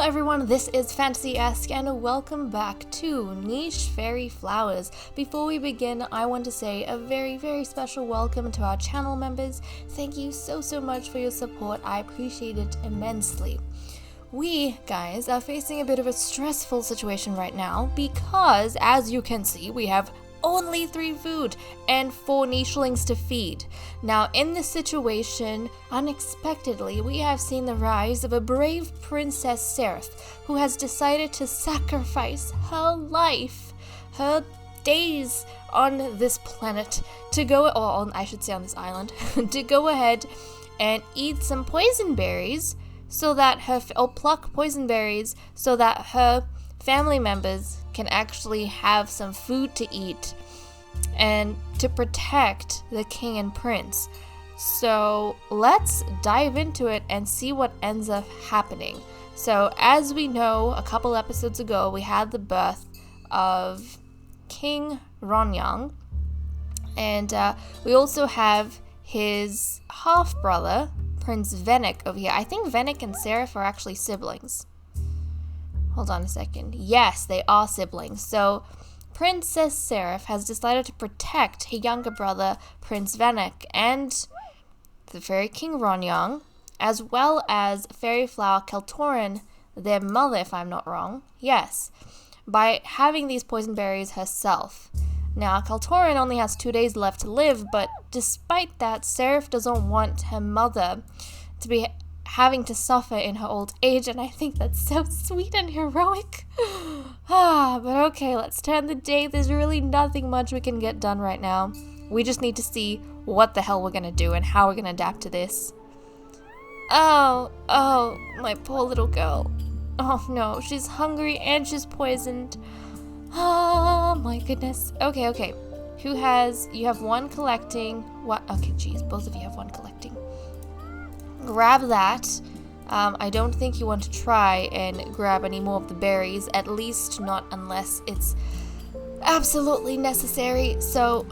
everyone, this is Fantasy-esque and welcome back to Niche Faerie Flowers. Before we begin, I want to say a very special welcome to our channel members. Thank you so much for your support. I appreciate it immensely. We, guys, are facing a bit of a stressful situation right now because, as you can see, we have only 3 food and 4 nichelings to feed. Now, in this situation, unexpectedly, we have seen the rise of a brave Princess Seriph, who has decided to sacrifice her life, her days on this planet, to go, or I should say on this island, to go ahead and eat some poison berries so that pluck poison berries so that her family members can actually have some food to eat and to protect the king and prince. So let's dive into it and see what ends up happening. So as we know, a couple episodes ago we had the birth of King Ronyang, and we also have his half-brother Prince Venick over here. I think Venick and Seriph are actually siblings. Hold on a second. Yes, they are siblings. So Princess Seriph has decided to protect her younger brother, Prince Venick, and the Faerie King Ronyang, as well as Faerie Flower Kaltorin, their mother, if I'm not wrong. Yes, by having these poison berries herself. Now, Kaltorin only has 2 days left to live, but despite that, Seriph doesn't want her mother to be having to suffer in her old age, and I think that's so sweet and heroic. But okay, let's turn the day. There's really nothing much we can get done right now. We just need to see what the hell we're gonna do and how we're gonna adapt to this. Oh, my poor little girl. Oh no, she's hungry and she's poisoned. Oh my goodness. Okay. You have one collecting. What? Okay, geez, both of you have one collecting. Grab that. I don't think you want to try and grab any more of the berries, at least not unless it's absolutely necessary. So,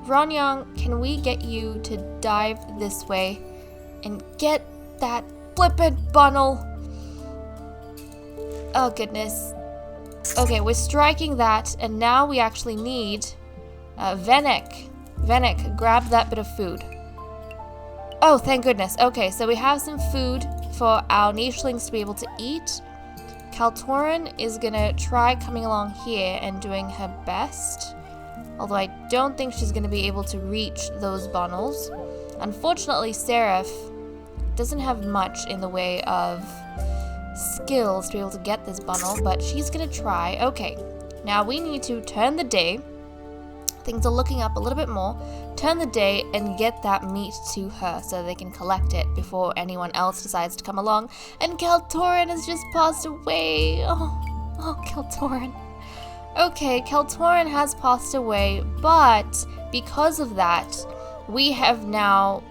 Ronyang, can we get you to dive this way and get that flippin' bundle? Oh goodness. Okay, we're striking that, and now we actually need Venick. Venick, grab that bit of food. Oh, thank goodness. Okay, so we have some food for our nichelings to be able to eat. Kaltorin is gonna try coming along here and doing her best, although I don't think she's gonna be able to reach those bundles. Unfortunately, Seriph doesn't have much in the way of skills to be able to get this bundle, but she's gonna try. Okay, now we need to turn the day. Things are looking up a little bit more. Turn the day and get that meat to her so they can collect it before anyone else decides to come along. And Kaltorin has just passed away. Oh, Kaltorin. Okay, Kaltorin has passed away, but because of that, we have now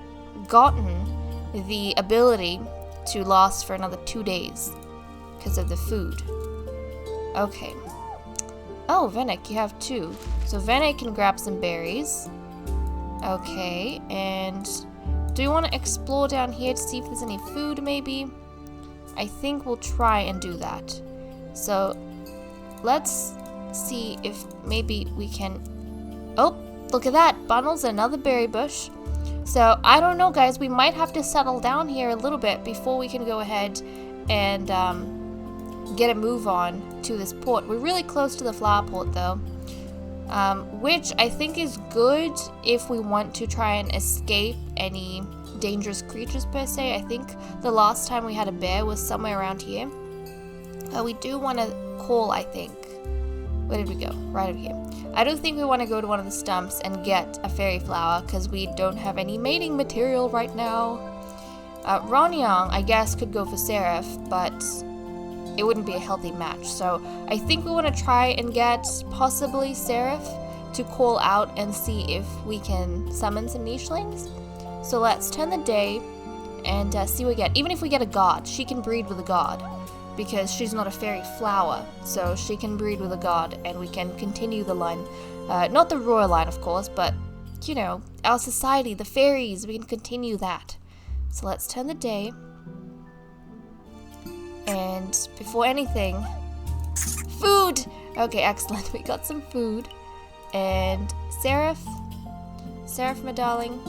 gotten the ability to last for another 2 days because of the food. Okay. Oh, Venick, you have 2. So Venick can grab some berries. Okay, and do you want to explore down here to see if there's any food, maybe? I think we'll try and do that. So let's see if maybe we can... Oh, look at that. Bundles another berry bush. So I don't know, guys. We might have to settle down here a little bit before we can go ahead and get a move on to this port. We're really close to the flower port, though. Which I think is good if we want to try and escape any dangerous creatures per se. I think the last time we had a bear was somewhere around here. We do want to call, I think. Where did we go? Right over here. I don't think we want to go to one of the stumps and get a Faerie Flower because we don't have any mating material right now. Ronyang, I guess, could go for Seriph, but it wouldn't be a healthy match. So I think we want to try and get possibly Seriph to call out and see if we can summon some nichelings. So let's turn the day and see what we get. Even if we get a god, she can breed with a god because she's not a Faerie Flower. So she can breed with a god and we can continue the line. Not the royal line, of course, but, you know, our society, the fairies, we can continue that. So let's turn the day. And before anything, food! Okay, excellent. We got some food. And Seriph, my darling,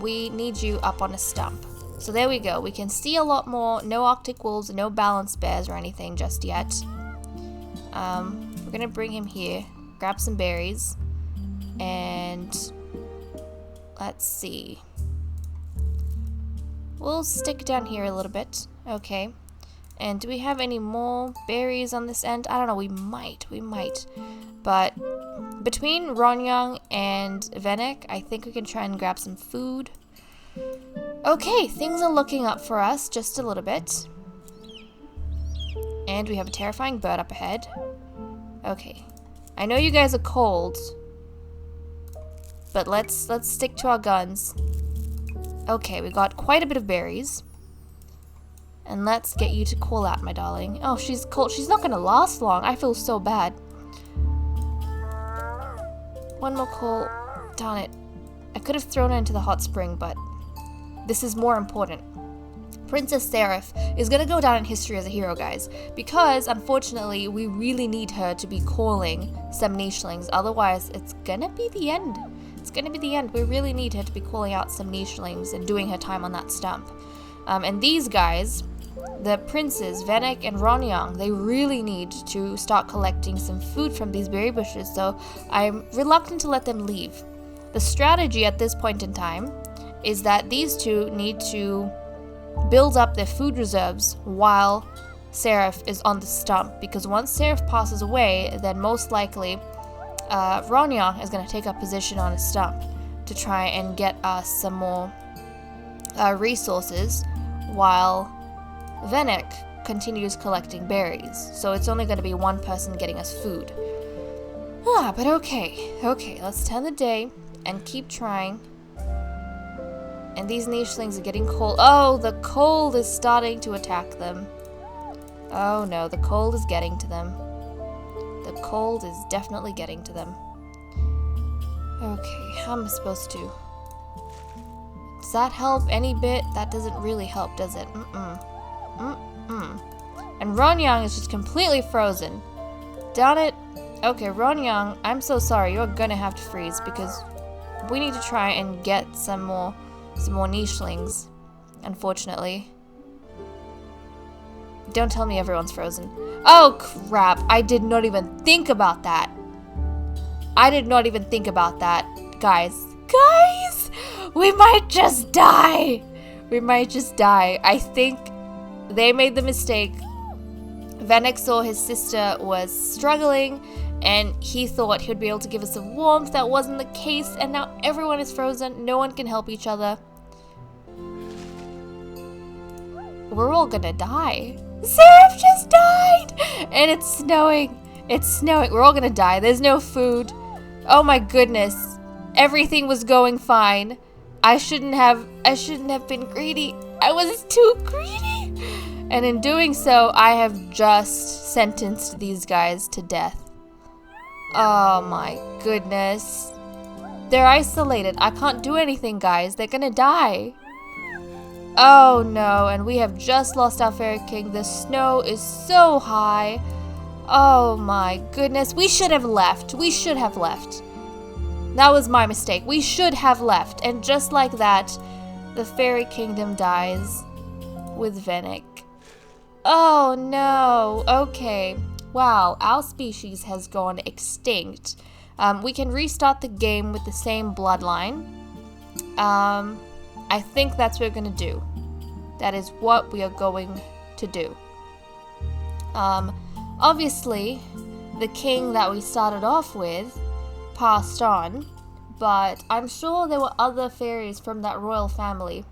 we need you up on a stump. So there we go. We can see a lot more. No Arctic wolves, no balanced bears or anything just yet. We're gonna bring him here, grab some berries, and let's see. We'll stick down here a little bit. Okay. And do we have any more berries on this end? I don't know. We might. But between Ronyang and Venek, I think we can try and grab some food. Okay, things are looking up for us just a little bit. And we have a terrifying bird up ahead. Okay. I know you guys are cold, but let's stick to our guns. Okay, we got quite a bit of berries. And let's get you to call out, my darling. Oh, she's cold. She's not gonna last long. I feel so bad. One more call. Darn it. I could have thrown her into the hot spring, but this is more important. Princess Seriph is gonna go down in history as a hero, guys, because unfortunately we really need her to be calling some nichelings. Otherwise, it's gonna be the end. It's gonna be the end. We really need her to be calling out some nichelings and doing her time on that stump. And these guys, the princes, Venek and Ronyang, they really need to start collecting some food from these berry bushes, so I'm reluctant to let them leave. The strategy at this point in time is that these two need to build up their food reserves while Seriph is on the stump, because once Seriph passes away, then most likely Ronyang is going to take up position on a stump to try and get us some more resources while Venek continues collecting berries. So it's only going to be one person getting us food. But okay, let's turn the day and keep trying. And these nichelings are getting cold. Oh, the cold is starting to attack them. Oh no, the cold is getting to them. The cold is definitely getting to them. Okay, how am I supposed to? Does that help any bit? That doesn't really help, does it? And Ronyang is just completely frozen. Darn it. Okay, Ronyang, I'm so sorry. You're gonna have to freeze because we need to try and get some more nichelings, unfortunately. Don't tell me everyone's frozen. Oh crap, I did not even think about that. Guys, we might just die. I think they made the mistake. Venek saw his sister was struggling and he thought he would be able to give us some warmth. That wasn't the case, and now everyone is frozen. No one can help each other. We're all gonna die. Seriph just died! And it's snowing. We're all gonna die. There's no food. Oh my goodness. Everything was going fine. I shouldn't have been greedy. I was too greedy. And in doing so, I have just sentenced these guys to death. Oh my goodness. They're isolated. I can't do anything, guys. They're gonna die. Oh no, and we have just lost our Faerie King. The snow is so high. Oh my goodness. We should have left. That was my mistake. We should have left. And just like that, the Faerie Kingdom dies with Venek. Oh no. Okay. Wow, our species has gone extinct. We can restart the game with the same bloodline. I think that's what we're going to do. That is what we are going to do. Obviously, the king that we started off with passed on, but I'm sure there were other fairies from that royal family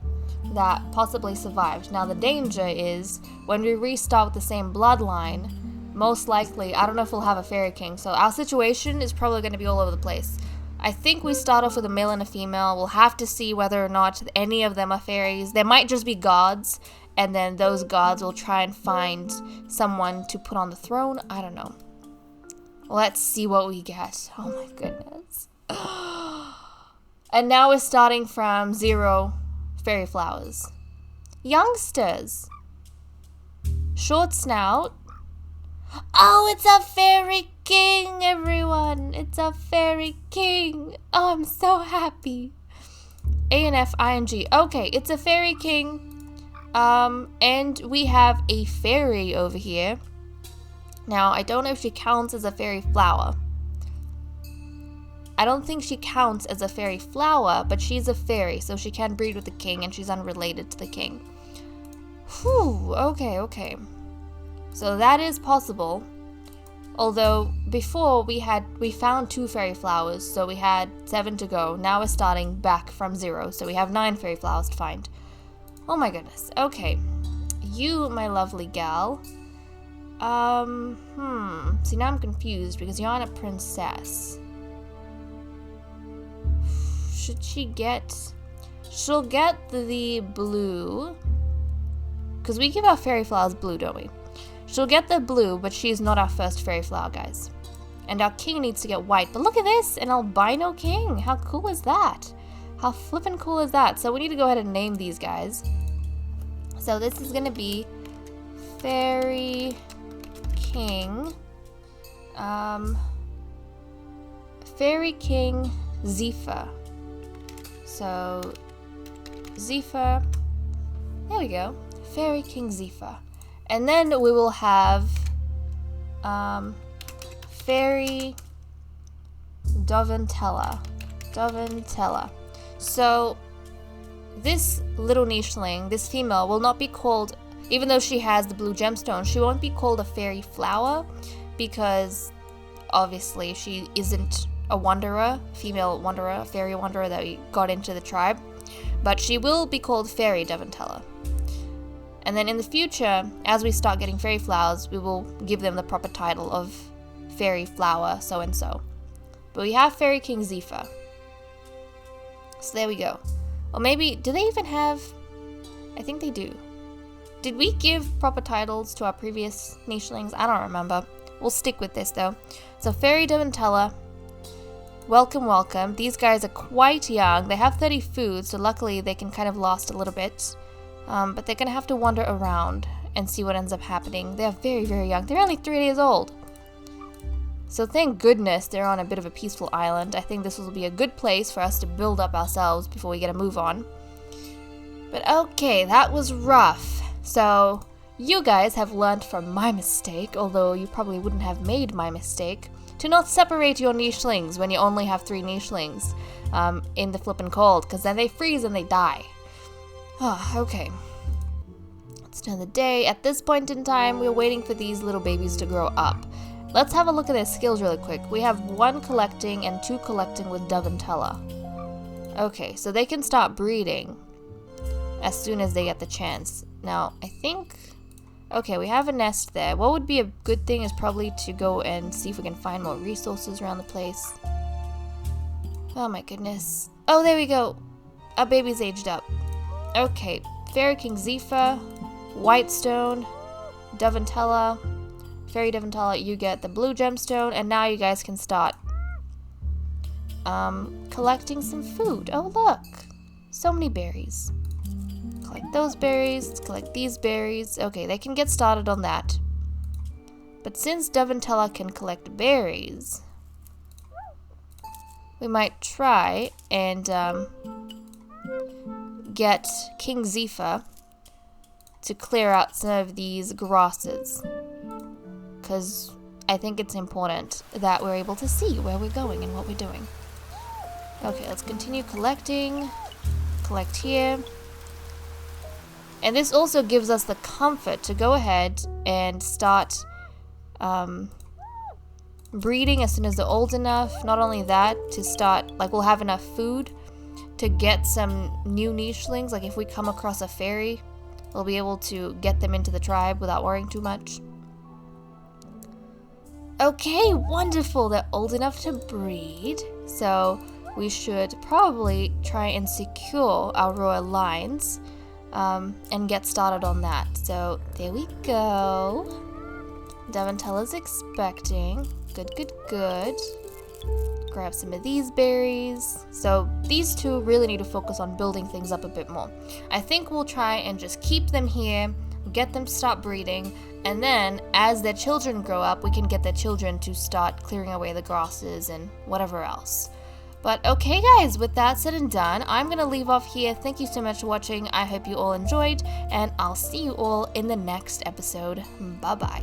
that possibly survived. Now, the danger is when we restart with the same bloodline, most likely, I don't know if we'll have a Faerie King, so our situation is probably going to be all over the place. I think we start off with a male and a female. We'll have to see whether or not any of them are fairies. There might just be gods, and then those gods will try and find someone to put on the throne. I don't know. Let's see what we get. Oh my goodness. And now we're starting from 0 Faerie Flowers. Youngsters! Short snout. Oh, it's a Faerie King, everyone. It's a Faerie King. Oh, I'm so happy. A-N-F-I-N-G. Okay, it's a Faerie King. And we have a fairy over here. Now, I don't know if she counts as a Faerie Flower. I don't think she counts as a Faerie Flower, but she's a fairy, so she can breed with the king, and she's unrelated to the king. Whew, okay. So that is possible. Although, before we found 2 Faerie Flowers, so we had 7 to go. Now we're starting back from 0, so we have 9 Faerie Flowers to find. Oh my goodness, okay. You, my lovely gal. See, now I'm confused, because you're not a princess. Should she get... She'll get the blue. Because we give our Faerie Flowers blue, don't we? She'll get the blue, but she's not our first Faerie Flower, guys. And our king needs to get white. But look at this, an albino king. How cool is that? How flippin' cool is that? So we need to go ahead and name these guys. So this is going to be Faerie King. Faerie King Zephyr. So, Zephyr. There we go. Faerie King Zephyr. And then we will have Faerie Doventella. So this little nicheling, this female, will not be called, even though she has the blue gemstone, she won't be called a Faerie Flower because obviously she isn't a wanderer, female wanderer, a fairy wanderer that we got into the tribe. But she will be called Faerie Doventella. And then in the future, as we start getting Faerie Flowers, we will give them the proper title of Faerie Flower so-and-so. But we have Faerie King Zephyr. So there we go. Or maybe, do they even have... I think they do. Did we give proper titles to our previous nichelings? I don't remember. We'll stick with this though. So Faerie Doventella. Welcome. These guys are quite young. They have 30 food, so luckily they can kind of last a little bit. But they're going to have to wander around and see what ends up happening. They're very, very young. They're only 3 days old. So thank goodness they're on a bit of a peaceful island. I think this will be a good place for us to build up ourselves before we get a move on. But okay, that was rough. So you guys have learned from my mistake, although you probably wouldn't have made my mistake, to not separate your nichelings when you only have 3 nichelings in the flippin' cold, because then they freeze and they die. Okay. Let's turn the day. At this point in time, we're waiting for these little babies to grow up. Let's have a look at their skills really quick. We have 1 collecting and 2 collecting with Doventella. Okay, so they can start breeding as soon as they get the chance. Now, I think... Okay, we have a nest there. What would be a good thing is probably to go and see if we can find more resources around the place. Oh my goodness. Oh, there we go. Our baby's aged up. Okay, Faerie King Zephyr, Whitestone, Doventella, Faerie Doventella, you get the blue gemstone, and now you guys can start collecting some food. Oh look, so many berries. Collect those berries, collect these berries. Okay, they can get started on that. But since Doventella can collect berries, we might try and get King Zephyr to clear out some of these grasses, because I think it's important that we're able to see where we're going and what we're doing. Okay, let's continue collecting. Collect here. And this also gives us the comfort to go ahead and start breeding as soon as they're old enough. Not only that, to start, like, we'll have enough food to get some new nichelings. Like if we come across a fairy, we'll be able to get them into the tribe without worrying too much. Okay, wonderful. They're old enough to breed. So we should probably try and secure our royal lines and get started on that. So there we go. Davantella's expecting. Good. Grab some of these berries. So these two really need to focus on building things up a bit more. I think we'll try and just keep them here, get them to stop breeding, and then as their children grow up, we can get their children to start clearing away the grasses and whatever else. But okay guys, with that said and done, I'm going to leave off here. Thank you so much for watching. I hope you all enjoyed, and I'll see you all in the next episode. Bye bye.